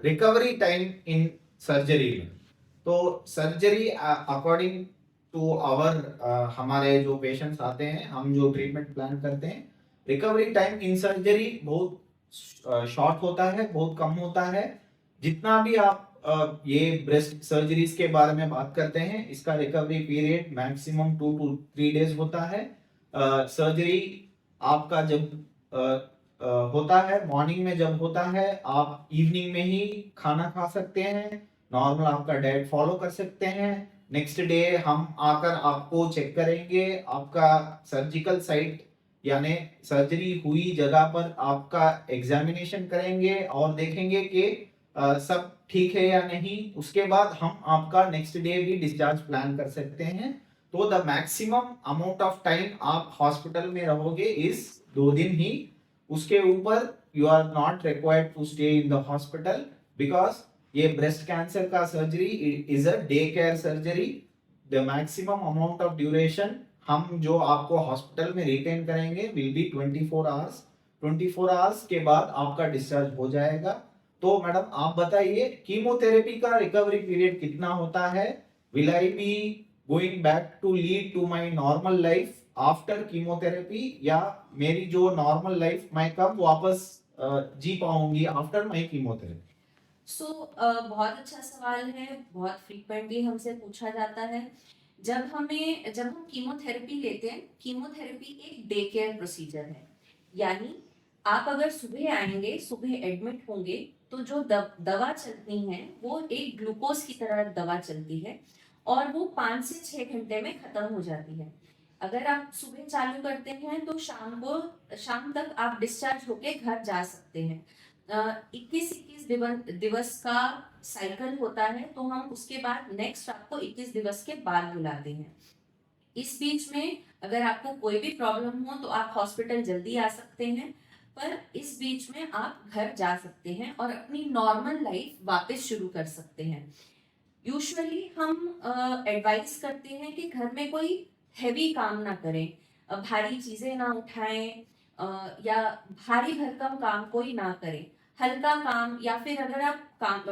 Recovery time in surgery में, तो surgery according to our हमारे जो पेशेंट्स आते हैं, हम जो ट्रीटमेंट प्लान करते हैं, रिकवरी टाइम इन सर्जरी बहुत शॉर्ट होता है, बहुत कम होता है। जितना भी आप ये ब्रेस्ट सर्जरीज के बारे में बात करते हैं, इसका recovery period maximum 2 to 3 days होता है। सर्जरी आपका जब होता है, मॉर्निंग में जब होता है, आप इवनिंग में ही खाना खा सकते हैं, नॉर्मल आपका डाइट फॉलो कर सकते हैं। नेक्स्ट डे हम आकर आपको चेक करेंगे, आपका सर्जिकल साइट यानी सर्जरी हुई जगह पर आपका एग्जामिनेशन करेंगे और देखेंगे कि सब ठीक है या नहीं। उसके बाद हम आपका नेक्स्ट डे भी डिस्चार्ज प्लान कर सकते हैं। तो the maximum amount of time आप हॉस्पिटल में रहोगे इस 2 दिन ही। उसके ऊपर you are not required to stay in the hospital, because ये ब्रेस्ट कैंसर का surgery is a day care surgery. The maximum amount of duration हम जो आपको हॉस्पिटल में रिटेन करेंगे विल बी 24 आवर्स। 24 आवर्स के बाद आपका डिस्चार्ज हो जाएगा। तो मैडम आप बताइए, कीमोथेरेपी का रिकवरी पीरियड कितना होता है? Will I be going back to lead to my normal life after chemotherapy, या मेरी जो नॉर्मल लाइफ मैं कब वापस जी पाऊंगी आफ्टर माय कीमोथेरेपी? बहुत अच्छा सवाल है, बहुत फ्रीक्वेंटली हमसे पूछा जाता है। जब हम कीमोथेरेपी लेते हैं, कीमोथेरेपी एक डे केयर प्रोसीजर है। यानी आप अगर सुबह आएंगे, सुबह एडमिट होंगे, तो जो दवा चलती है वो एक ग्लूकोज की तरह दवा चलती है और वो 5 से 6 घंटे में खत्म हो जाती है। अगर आप सुबह चालू करते हैं तो शाम तक आप डिस्चार्ज होके घर जा सकते हैं। 21-21 दिवस का साइकिल होता है, तो हम उसके बाद नेक्स्ट आपको 21 दिवस के बाद बुलाते हैं। इस बीच में अगर आपको कोई भी प्रॉब्लम हो तो आप हॉस्पिटल जल्दी आ सकते हैं, पर इस बीच में आप घर जा सकते हैं और अपनी नॉर्मल लाइफ वापस शुरू कर सकते हैं। यूजुअली हम एडवाइस करते हैं कि घर में कोई हैवी काम ना करें, भारी चीजें ना उठाएं, या भारी भरकम काम कोई ना करें। हल्का काम, या फिर अगर आप काम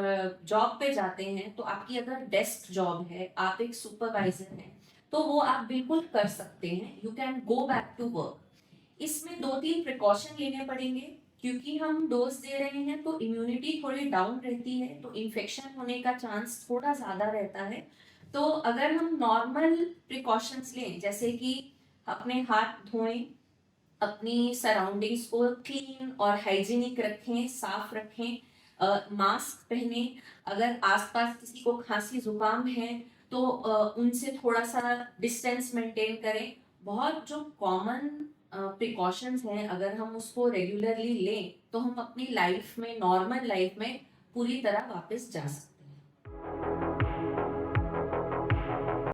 जॉब पे जाते हैं तो आपकी अगर डेस्क जॉब है, आप एक सुपरवाइजर हैं, तो वो आप बिल्कुल कर सकते हैं। You can go back to work. इसमें 2-3 प्रिकॉशन लेने पड़ेंगे, क्योंकि हम डोज दे रहे हैं तो इम्यूनिटी थोड़ी डाउन रहती है, तो इन्फेक्शन होने का चांस थोड़ा ज़्यादा रहता है। तो अगर हम नॉर्मल प्रिकॉशंस लें, जैसे कि अपने हाथ धोएं, अपनी सराउंडिंग्स को क्लीन और हाइजीनिक रखें, साफ रखें, मास्क पहने। अगर आसपास किसी को खांसी जुकाम है तो उनसे थोड़ा सा डिस्टेंस मेंटेन करें। बहुत जो कॉमन प्रिकॉशंस हैं, अगर हम उसको रेगुलरली लें तो हम अपनी लाइफ में, नॉर्मल लाइफ में पूरी तरह वापस जा सकते हैं।